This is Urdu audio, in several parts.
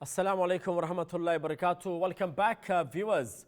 Assalamu alaikum wa rahmatullahi wa barakatuh. Welcome back viewers.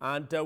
And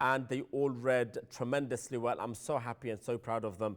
and they all read tremendously well. I'm so happy and so proud of them.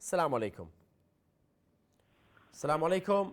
Assalamu alaikum. Assalamu alaikum.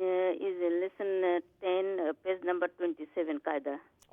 Is lesson 10, page number 27, Qaida.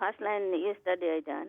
First line yesterday I done.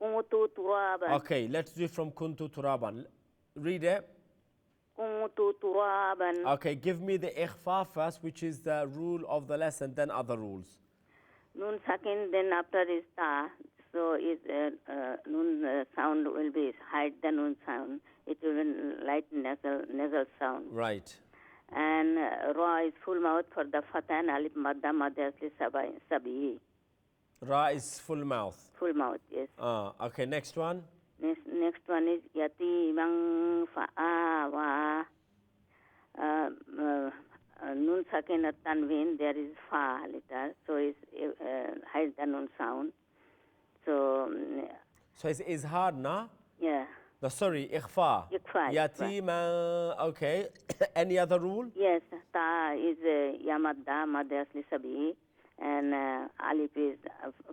Kumutu turaban. Okay, let's do from kuntu turaban. Read it. Kumutu turaban. Okay, give me the ikhfa first, which is the rule of the lesson, then other rules. Nun second, then after is ta. So is nun sound will be hide the nun sound. It will be light nasal sound. Right. And ra is full mouth for the fatan alif madda madda asli sabi. Ra is full mouth. Full mouth, yes. Okay, next one. Next one is yatimang fa'awa. Nun sakin at tanwin, there is fa letter, so it's hide the nun sound. So So it's hard, na? yeah. No, sorry, ikhfa. Ikhfa. Yatima. Okay. Any other rule? Yes, ta is yamadda madda asli sabi, and alif is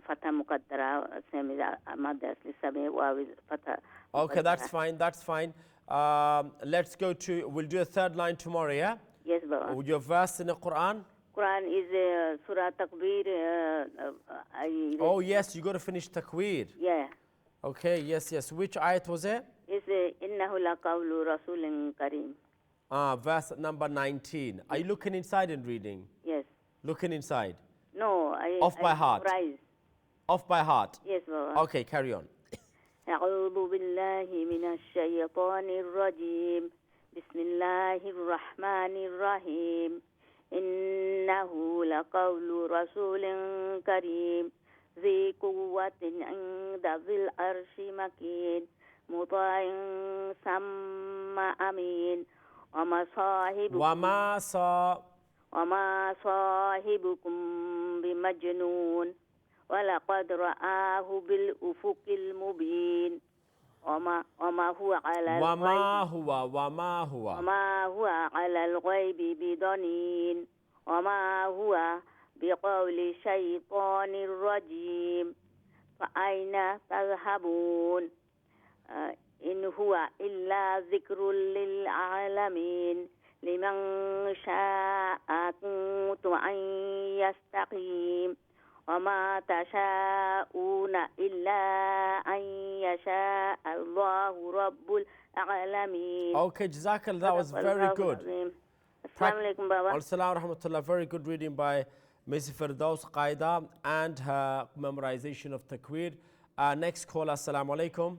fatha muqaddara, same is madda asli sabi. Waw is fatha. Okay, that's fine. That's fine. Let's go to. We'll do a third line tomorrow. Yeah. Yes, Baba. Your verse in the Quran. Quran is Surah Takbir. Oh yes, you got to finish Takweer. Yeah. Okay. Yes. Yes. Which ayat was it? Is innahu laqawlu rasulin kareem. Verse number 19. Are you looking inside and reading? Yes. Looking inside. No, Off by heart. Rise. Off by heart. Yes, Baba. Okay, carry on. أعوذ بالله من الشيطان الرجيم. بسم الله الرحمن الرحيم. إنه لقول رسول كريم ذي قوة عند ذي العرش مكين مطاع ثم أمين وما صاحبكم بمجنون ولقد رآه بالأفق المبين وما هو على الغيب بضنين وما هو بقول شيطان رجيم فأين تذهبون إن هو إلا ذكر للعالمين لمن شاء منكم أن يستقيم وما تشاءون إلا أن يشاء الله رب العالمين. Okay, Jazakallah, that was very good. Assalamu alaikum, Baba. Assalamu rahmatullah. Very good reading by Ms. Firdaus Qaida and her memorization of Takweer. Next call, Assalamu alaikum.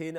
3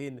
3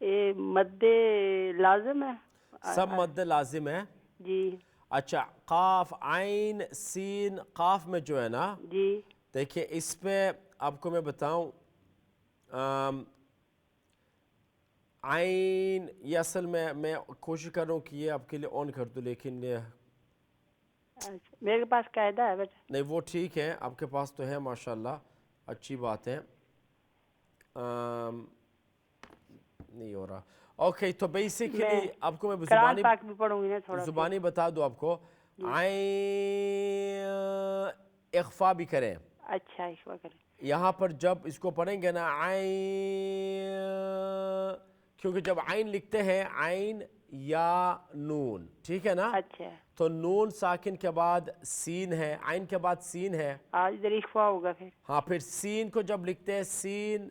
مد لازم ہے سب مد لازم ہے. جی اچھا قاف عین سین قاف میں جو ہے نا جی دیکھیں اس پہ آپ کو میں بتاؤں عین یہ اصل میں کوشش کر رہا ہوں کہ یہ آپ کے لیے آن کر دوں لیکن اچھا میرے پاس قاعدہ ہے بس. نہیں وہ ٹھیک ہے آپ کے پاس تو ہے ماشاءاللہ اچھی بات ہے. نہیں ہو رہا. اوکے تو بیسیکلی آپ کو میں قرآن پاک بھی پڑھوں گی نا تھوڑا. زبانی بتا دوں آپ کو عین اخفا بھی کریں. اچھا اخفا کریں. یہاں پر جب اس کو پڑھیں گے نا عین کیونکہ جب عین لکھتے ہیں عین یا نون ٹھیک ہے نا اچھا تو نون ساکن کے بعد سین ہے عین کے بعد سین ہے. آج ادھر اخفا ہوگا پھر. ہاں پھر سین کو جب لکھتے ہیں سین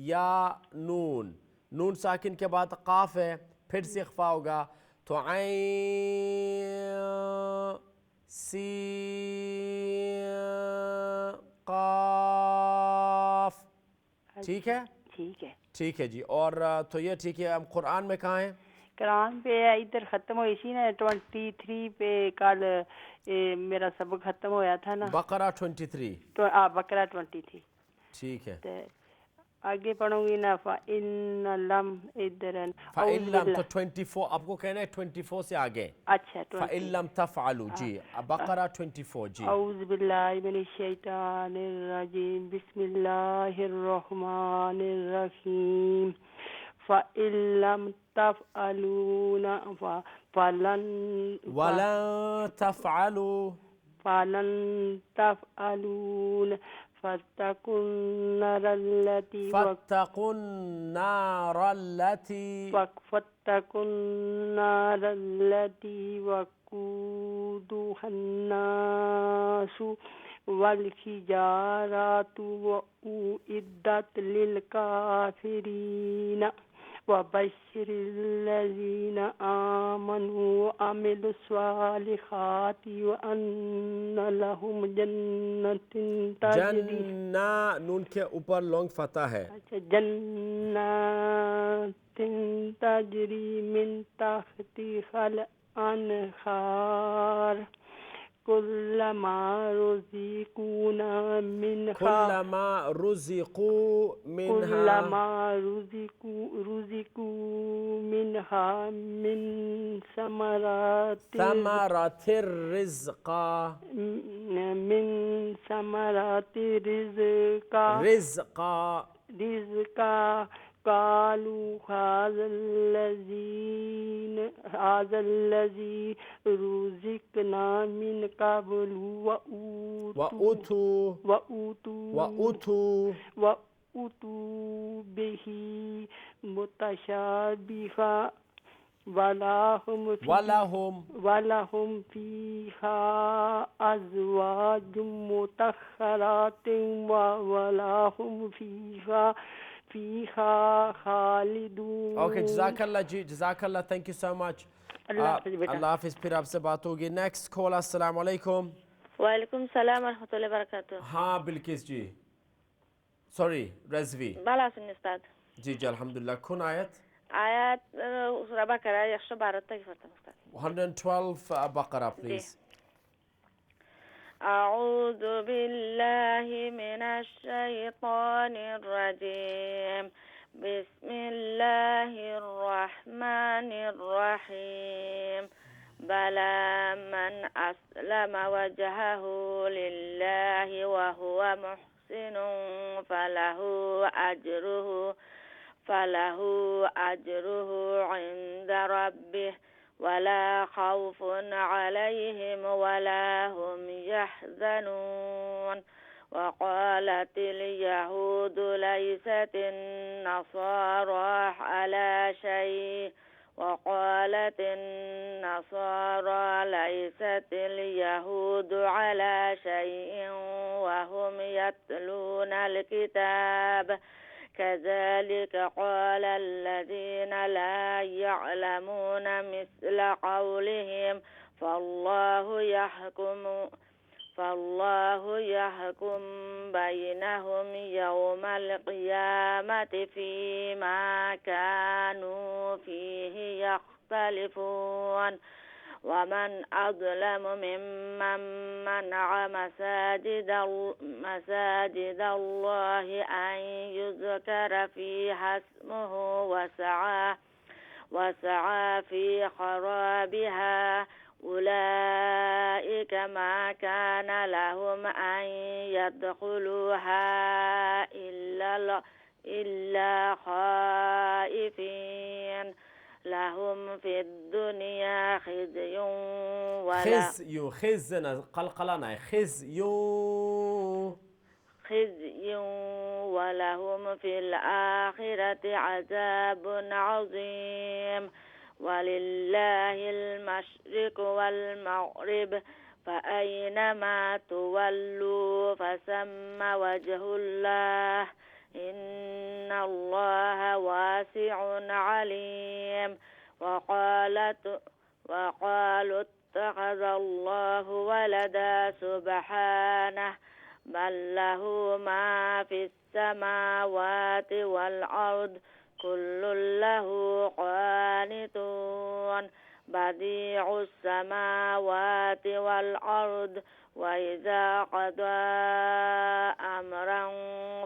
یا نون نون ساکن کے بعد قاف ہے پھر سے اخفا ہوگا تو عین سین قاف. ٹھیک ہے ٹھیک ہے ٹھیک ہے جی. اور تو یہ ٹھیک ہے. ہم قرآن میں کہاں ہیں؟ قرآن پہ ادھر ختم ہوئی سی نا 23 پہ کل میرا سبق ختم ہویا تھا نا. بقرہ 23. تو بقرہ 23. ٹھیک ہے. آگے پڑھوں گی نا فَإِنَّ لَمْ ادھر فَإِن لَمْ تو 24 آپ کو کہنا ہے 24 سے آگے. اچھا فَإِن لَمْ تَفْعَلُوا جی بقرہ 24 جی. اعوذ باللہ من الشیطان الرجیم بسم اللہ الرحمن الرحیم فَإِن لَمْ تَفْعَلُوا فَلَن تَفْعَلُوا فَاتَّقُوا النَّارَ الَّتِي وَقُودُهَا النَّاسُ وَالْحِجَارَةُ وَأُعِدَّتْ لِلْكَافِرِينَ وَبَشِّرِ الَّذِينَ آمَنُوا وَعَمِلُوا الصَّالِحَاتِ وَأَنَّ لَهُمْ جَنَّاتٍ تَجْرِي نون کے اوپر لونگ فتح ہے. جنات تجری من تحتها الانہار كلما رزقوا منها من ثمرات رزقا قالوا هذا الذي رزقنا من قبل وأتوا به متشابها ولهم فيها أزواج مطهرات ولهم فيها خالدون. اوکے جزاک اللہ جی جزاک اللہ تھینک یو سو مچ. اللہ حافظ. پھر آپ سے بات ہوگی. Next call. السلام علیکم. وعلیکم السلام ورحمۃ اللہ وبرکاتہ. ہاں بلکس جی سوری رضوی. بالا سن استاد. جی جی الحمدللہ. کن آیت سورہ بقرہ 112 تک فتح استاد. 112 بقرہ پلیز. اعوذ باللہ من الشیطان الرجیم بسم اللہ الرحمن الرحیم بلا من اسلم وجهه لله وهو محسن فله أجره عند ربه ولا خوف عليهم ولا هم يحزنون. وقالت اليهود ليست النصارى على شيء وقالت النصارى ليست اليهود على شيء وهم يتلون الكتاب كذلك قال الذين لا يعلمون مثل قولهم فالله فالله يحكم بينهم يوم القيامة فيما كانوا فيه يختلفون ومن أظلم ممن منع مساجد الله أن يذكر فيها اسمه وسعى في خرابها أولئك ما كان لهم أن يدخلوها إلا خائفين لهم في الدنيا خزي ولهم في الآخرة عذاب عظيم ولله المشرق والمغرب فأينما تولوا فثم وجه الله إن الله واسع عليم وقالوا اتخذ الله ولدا سبحانه بل له ما في السماوات والأرض كل له قانتون بديع السماوات والأرض وإذا قضى أمرا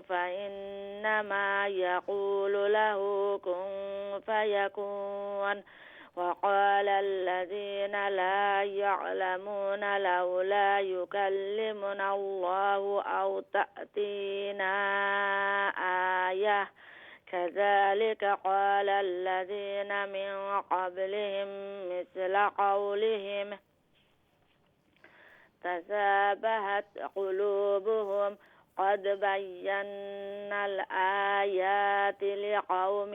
فإنما يقول له كن فيكون وقال الذين لا يعلمون لولا يكلمنا الله أو تأتينا آية كذلك قال الذين من قبلهم مثل قولهم تشابهت قلوبهم قد بينا الآيات لقوم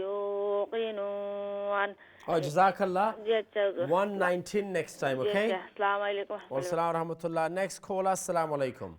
يوقنون. Jazakallah. 119 next time, okay? Assalamu alaikum. Wa rahmatullah. Next caller, assalamu alaikum.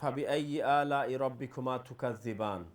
فبأي آلاء ربكما تكذبان.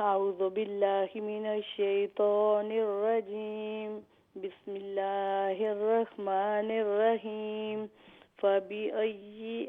أعوذ بالله من الشيطان الرجيم بسم الله الرحمن الرحيم فبأي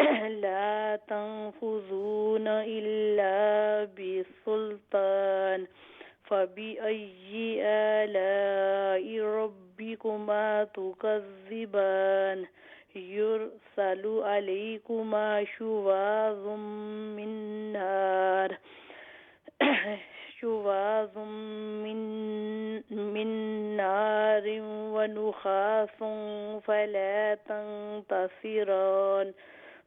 لا تنفذون إلا بسلطان فبأي آلاء ربكما تكذبان يرسل عليكما شواظ من نار شواظ من نار ونخاس فلا تنتصران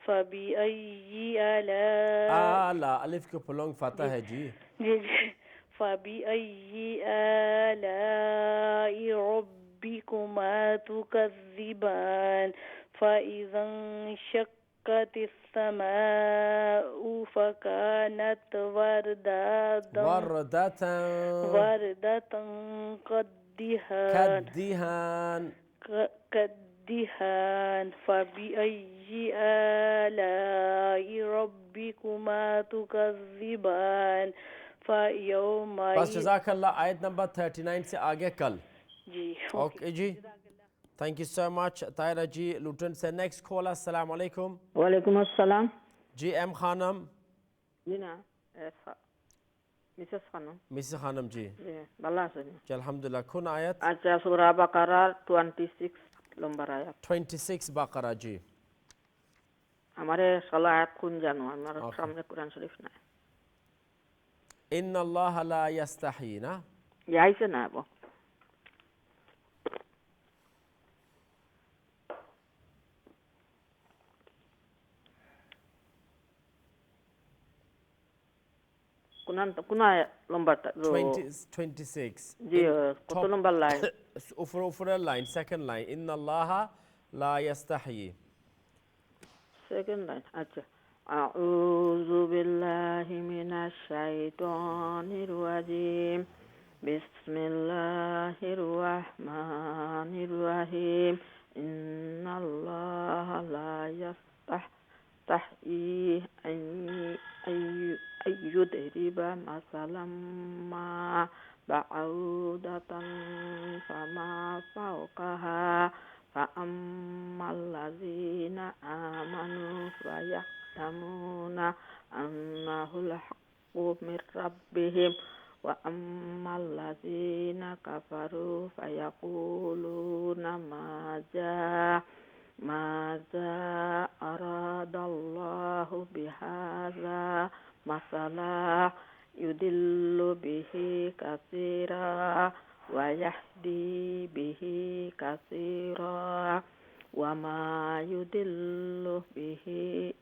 فبأي آلاء آلا الف کے پلونگ فاتح ہے جی. فبأي آلاء ربكما تكذبان فإذا انشقت السماء فكانت وردة كالدهان فبأي آلاء ربكما تكذبان بس جزاک اللہ. آیت نمبر 39 سے آگے کل. جی اوکے جی, thank you so much Tahira ji Luton سے. Next call. السلام علیکم. وعلیکم السلام. جی ایم خانم. جی نا مسز خانم جی. بلا سے جی الحمدللہ. کن آیت؟ اچھا سورہ بقرہ 26 نمبر آیت. 26 بقرہ جی. ہمارے صلاح آیت کن جانو ہمارے سامنے قرآن شریف نہ ہے. ان اللہ لا یستحی نا یہی سے نہ ہے وہ. کنہ نمبر 26 جی کت نمبر لائن اوپر لائن سیکنڈ لائن. ان اللہ لا یستحی. Second line. اچھا اعوذ باللہ من الشیطان الرجیم بسم اللہ الرحمن الرحیم ان اللہ لا یستحی ان یضرب مثلا ما بعوضة فما فوقها فأما الذين آمنوا فيعلمون أنه الحق من ربهم وأما الذين كفروا فيقولون ماذا أراد الله بهذا مثلا يضل به كثيرا ويهدي به كثيرا وما يضل به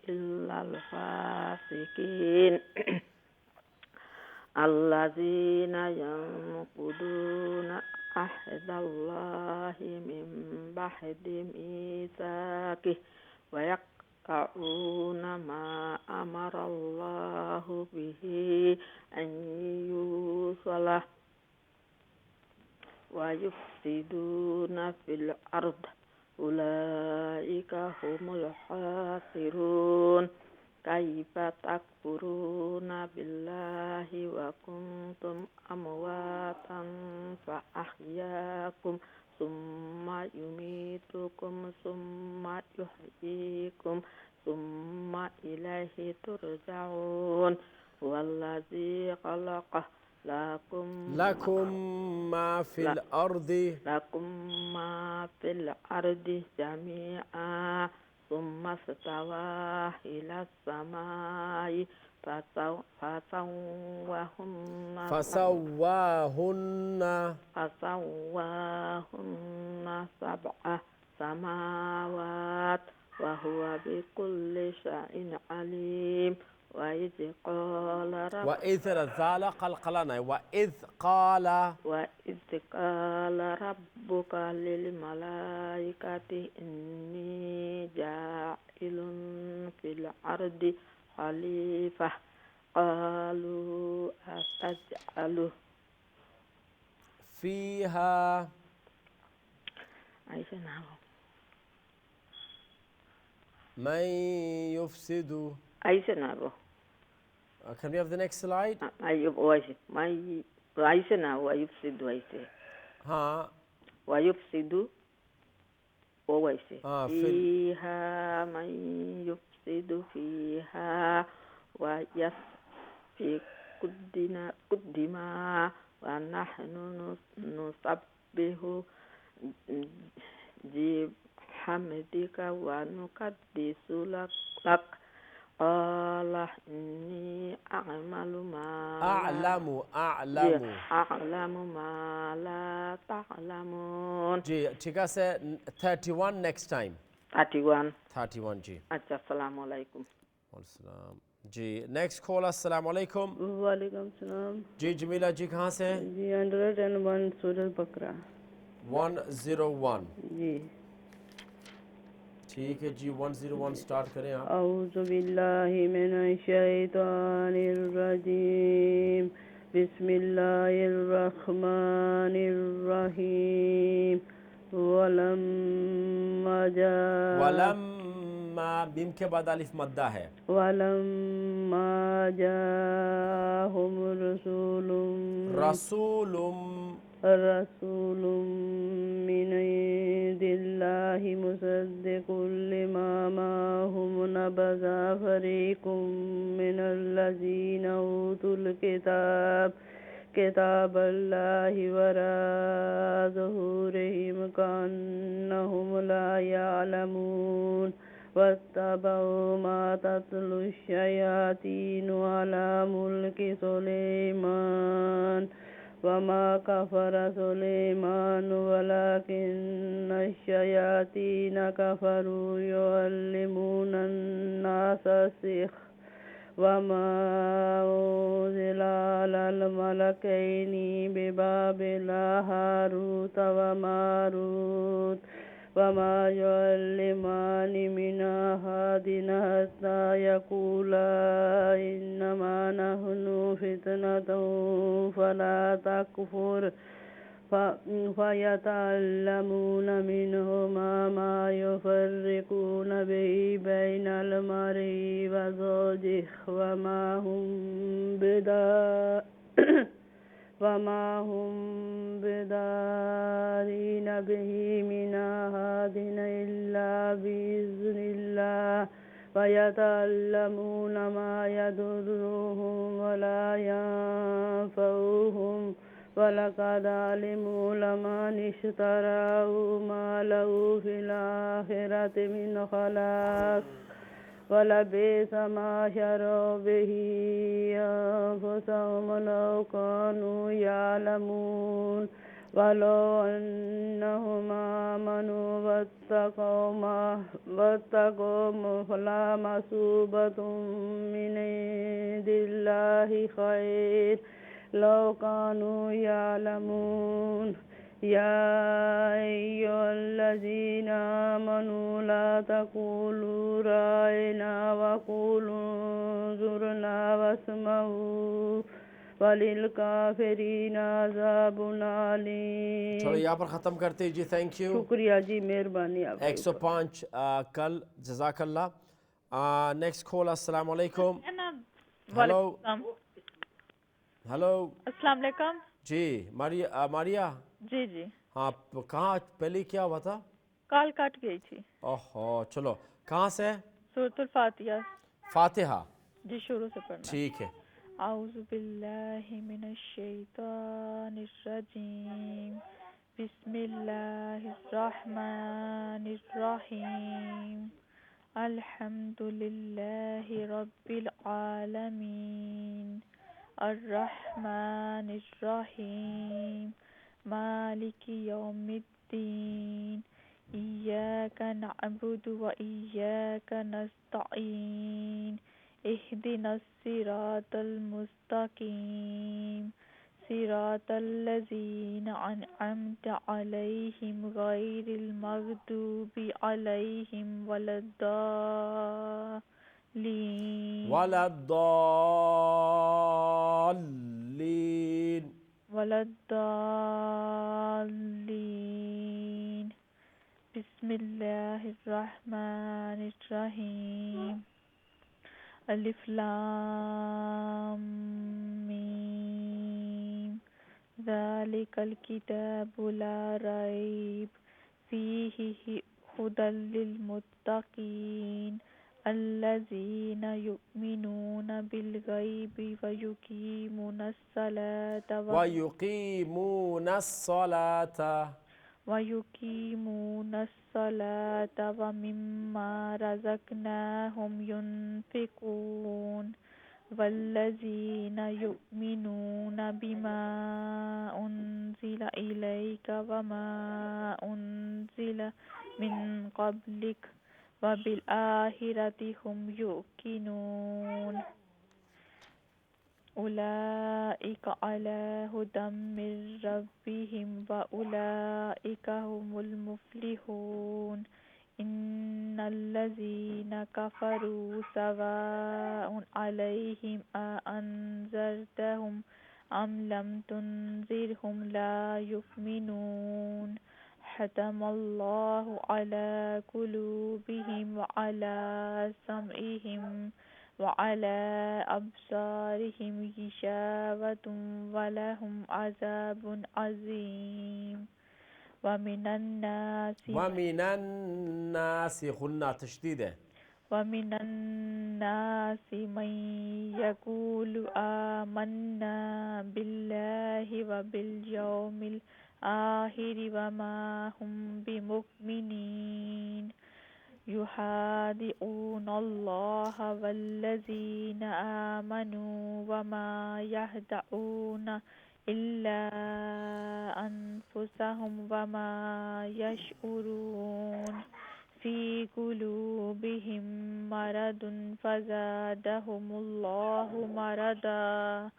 إلا الفاسقين الذين ينقضون عهد الله من بعد ميثاقه ويقطعون ما أمر الله به أن يوصل ويفسدون في الأرض أولئك هم الخاسرون كيف تكفرون بالله وكنتم أمواتا فأحياكم ثم يميتكم ثم يحييكم ثم إليه ترجعون هو الذي خلق لكم ما في الأرض جميعا ثم استوى إلى السماء فسواهن سبع سماوات وهو بكل شيء عليم وإذ قال ربك للملائكة إني جاعل في الأرض خليفة قالوا أتجعل فيها من يفسد. Can we have the next slide? ويفسد ها ويفسد وہ ویسے پھر فیہا من یفسد فیہا ویسفک الدماء ونحن نسبح بحمدک ونقدس لک قال انی اعلم ما لا تعلمون. جی ٹھیک ہے سے 31 نیکسٹ ٹائم 31 جی. اچھا السلام علیکم. السلام جی. Next call. السلام علیکم. وعلیکم السلام. جی جمیلہ جی کہاں سے ہیں؟ جی 101 سورہ بقرہ. 101 جی ٹھیک ہے جی. 101 سٹارٹ کریں آپ. اعوذ باللہ من الشیطان الرجیم. بسم اللہ الرحمن الرحیم. ولما جاء ولما بیم کے بعد الف مدہ ہے. ولما جاءهم رسول من عند الله مصدق لما معهم نبذ فريق من الذين أوتوا الكتاب كتاب الله وراء ظهورهم كأنهم لا يعلمون واتبعوا ما تتلو الشياطين على ملك سليمان وما كفر سليمان ولكن الشياطين كفروا يعلمون الناس السحر وما أنزل على الملكين ببابل هاروت وماروت وما يعلمان من أحد حتى يقولا إنما نحن فتنة فلا تكفر فيتعلمون منهما ما يفرقون به بين المرء وزوجه وما هم بدارين به من أحد إلا بإذن الله ويتعلمون ما يضرهم ولا ينفعهم ولقد علموا لمن اشتراه ما له في الآخرة من خلاق ولبئس ما شروا به أنفسهم لو كانوا يعلمون ولو أنهم آمنوا واتقوا لمثوبة من عند الله خير لو كانوا يعلمون يا أيها الذين آمنوا لا تقولوا راعنا وقولوا انظرنا واسمعوا وللکافرین عذاب علیم. چلو یہاں پر ختم کرتے جی. Thank you. شکریہ جی مہربانی. آپ 105 کل. جزاک اللہ. Next call. السلام علیکم. ہلو ہلو السلام علیکم. جی ماریا. جی جی ہاں کہاں پہلے کیا ہوا تھا؟ کال کٹ گئی تھی. اوہو چلو کہاں سے؟ سورۃ الفاتحہ. فاتحہ جی شروع سے پڑھنا. ٹھیک ہے. اعوذ باللہ من الشیطان الرجیم. بسم اللہ الرحمن الرحیم. الحمد للہ رب العالمین الرحمن الرحیم مالک یوم الدین ایاک نعبد و ایاک نستعین اهدنا الصراط المستقيم صراط الذين أنعمت عليهم غير المغضوب عليهم ولا الضالين. بسم الله الرحمن الرحيم. الف لام میم ذالک الکتاب لا ریب فیہ هدى للمتقين الذين يؤمنون بالغيب ويقيمون الصلاة ومما رزقناهم ينفقون والذين يؤمنون بما أنزل إليك وما أنزل من قبلك وبالآخرة هم يوقنون أولئك على هدى من ربهم وأولئك هم المفلحون إن الذين كفروا سواء عليهم أأنذرتهم أم لم تنذرهم لا يؤمنون ختم الله على قلوبهم وعلى سمعهم وعلى أبصارهم غشاوة ولهم عذاب عظيم ومن الناس غنة تشديده ومن الناس من يقول آمنا بالله وباليوم الآخر وما هم بمؤمنين يخادعون الله والذين آمنوا وما يخدعون إلا أنفسهم وما يشعرون في قلوبهم مرض فزادهم الله مرضا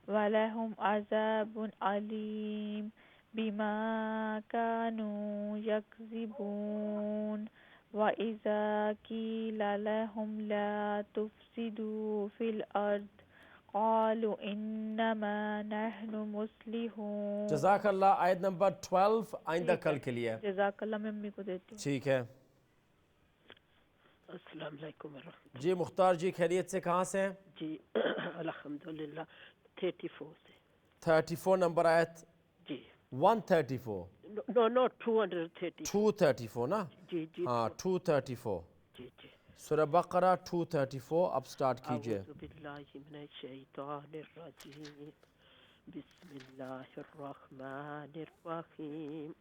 ولهم عذاب أليم بما كانوا يكذبون وإذا قيل لهم لا تفسدوا في الأرض قالوا إنما نحن مصلحون. جزاک اللہ. آیت نمبر 12 آئندہ کل کے لیے. جزاک اللہ. میں امی کو دیتی ہوں. ٹھیک ہے. السلام علیکم ورحمۃ. جی مختار جی خیریت سے کہاں سے ہیں؟ جی الحمدللہ 34 سے. 34 نمبر آیت. جی 134. نو 234. 234 نا. جی جی ہاں 234. جی جی. سورہ بقرہ 234 اب سٹارٹ کیجئے. اعوذ باللہ من الشیطان الرجیم بسم اللہ الرحمن الرحیم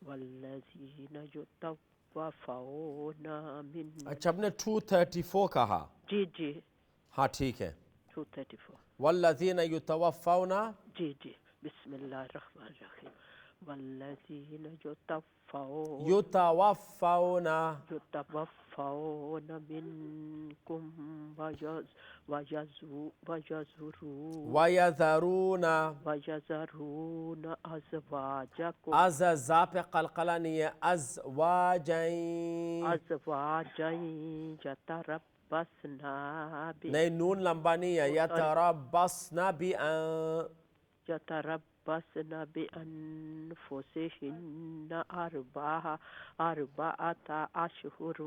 والذین یتوفون من. اچھا آپ نے 234 کہا. جی جی ہاں ٹھیک ہے. 234. والذین یتوفون. جی جی بسم اللہ الرحمن الرحیم والذین یتوفون منکم ویذرون ازواجکم. ازا پہ قلقلہ نہیں ہے. ازواجین یتربصنا نہیں نون لمبا نہیں ہے. یتربصنا يتربصن بأنفسهن أربعة أشهر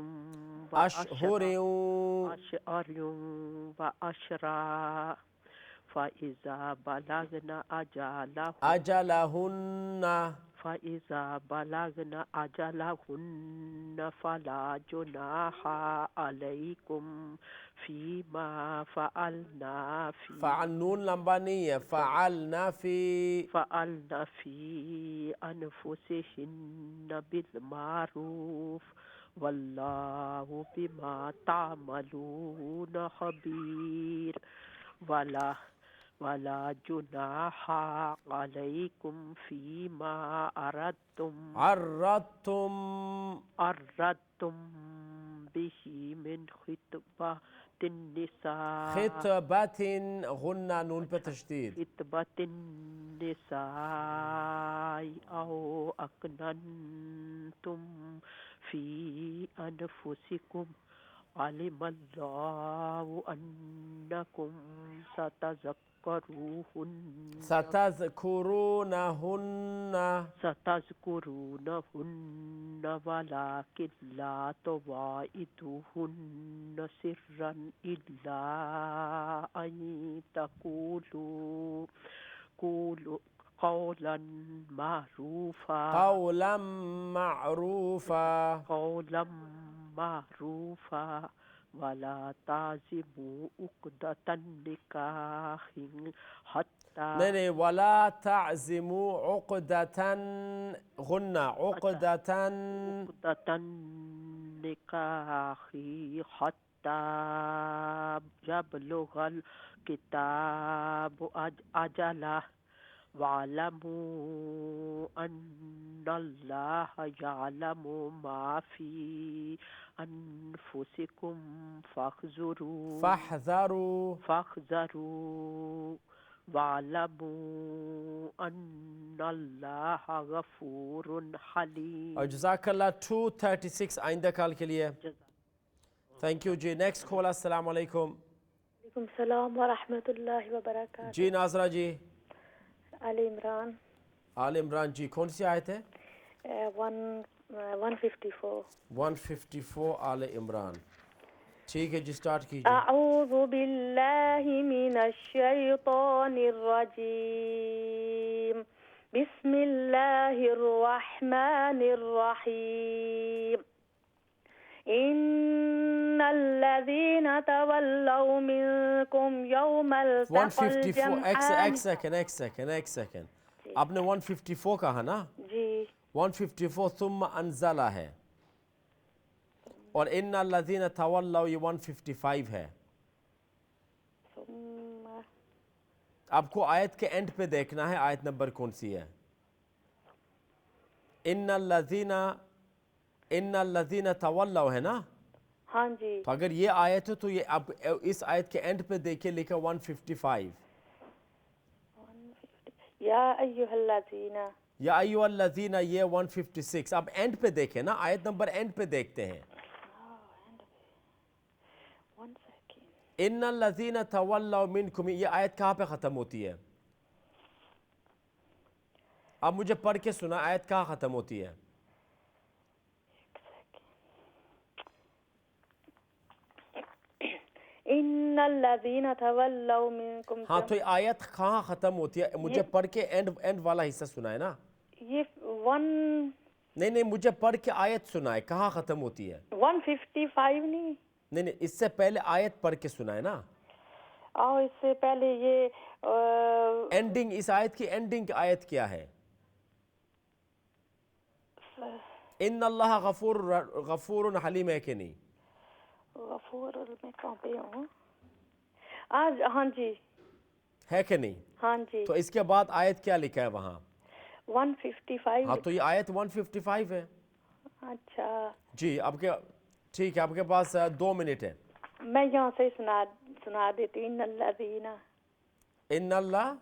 وعشرا فإذا بلغن أجلهن فلا جناح عليكم فيما فعلنا نون لمبا نہیں ہے. فعلنا في أنفسهن بالمعروف والله بما تعملون خبير. ولا جناح عليكم فيما أردتم به من خطبة النساء. خطبة غنہ نون پہ تشدید. خطبة النساء أو أكننتم في أنفسكم علم الله أنكم ستذكرونهن ولكن لا تواعدوهن سرا إلا أن قولا معروفا قولا معروفا قولا معروفا ولا تعزموا عقدة النكاح حتى نہیں ولا تعزموا عقدة غنة عقدة النكاح حتى يبلغ الكتاب أجله واعلموا أن الله يعلم ما في أنفسكم فاحذروا واعلموا أن الله غفور حليم. اور جزاک اللہ 236 آئندہ کال کے لیے. تھینک یو جی. Next call. السلام علیکم. وعلیکم السلام ورحمۃ اللہ وبرکاتہ. جی ناظرہ جی. آل عمران. آل عمران جی. کون سی آیت ہے؟ 154 آل عمران. ٹھیک ہے جی سٹارٹ کیجیے. اعوذ باللہ من الشیطان الرجیم بسم اللہ الرحمن الرحیم ان الذین تولوا منکم یوم التقى 154 ایک سیکنڈ آپ نے 154 کہا نا جی 154 ثم انزلہ ہے اور ان الذین تولوا یہ 155 ہے. آپ کو آیت کے اینڈ پہ دیکھنا ہے آیت نمبر کون سی ہے. ان الذین تولوا ہے نا. ہاں جی. تو اگر یہ آیت ہے تو یہ اب اس آیت کے اینڈ پہ دیکھیں لکھا 155 یا ایھا الذین یا ایھا الذین یہ 156. اب اینڈ پہ دیکھیں نا آیت نمبر اینڈ پہ دیکھتے ہیں. ان الذین تولوا منکم یہ آیت کہاں پہ ختم ہوتی ہے؟ اب مجھے پڑھ کے سنا آیت کہاں ختم ہوتی ہے؟ ان الذین تولوا منکم. ہاں تو یہ آیت کہاں ختم ہوتی ہے؟ مجھے پڑھ کے اینڈ والا حصہ سنائے نا. یہ نہیں مجھے پڑھ کے آیت سنائے کہاں ختم ہوتی ہے. 155 نہیں اس سے پہلے آیت پڑھ کے سنائے نا. اس سے پہلے یہ اینڈنگ اس آیت کی اینڈنگ آیت کیا ہے؟ ان اللہ غفور حلیم ہے کہ نہیں؟ غفور میں کہاں پہ ہوں ہاں جی ہے کہ نہیں؟ ہاں جی. تو اس کے بعد آیت کیا لکھا ہے وہاں؟ 155. ہاں تو یہ آیت 155 ہے. اچھا جی اب کے ٹھیک ہے آپ کے پاس 2 منٹ ہے. میں یہاں سے سنا دیتی ہوں. ان اللہ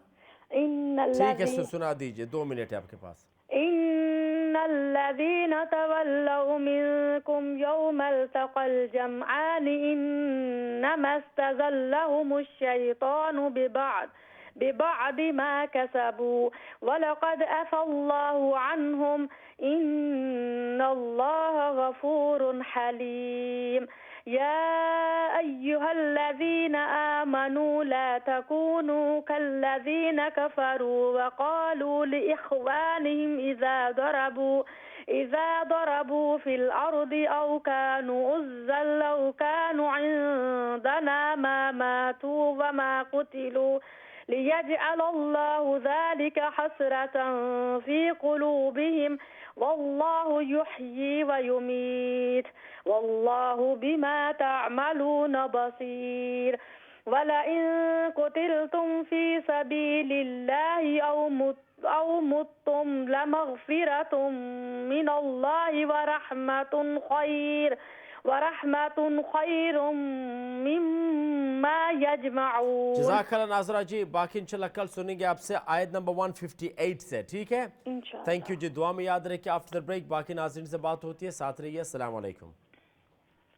ٹھیک ہے سنا دیجئے 2 منٹ ہے آپ کے پاس. ان الذین تولوا منکم یوم التقى الجمعان انما استزلهم الشیطان ببعض ما كسبوا ولقد عفا الله عنهم ان الله غفور حليم. يا أيها الذين آمنوا لا تكونوا كالذين كفروا وقالوا لإخوانهم إذا ضربوا في الأرض أو كانوا غزا لو كانوا عندنا ما ماتوا وما قتلوا ليجعل الله ذلك حسرة في قلوبهم والله يحيي ويميت والله بما تعملون بصير. ولئن قتلتم في سبيل الله أو متم لمغفرة من الله ورحمة خير مما يجمعون. جزاک اللہ ناظرہ جی. باقی انشاءاللہ کل سنیں گے آپ سے آیت نمبر 158 سے. ٹھیک ہے تھینک یو جی. دعا میں یاد رکھیں. آفٹر بریک باقی ناظرین سے بات ہوتی ہے. ساتھ رہیے. السلام علیکم.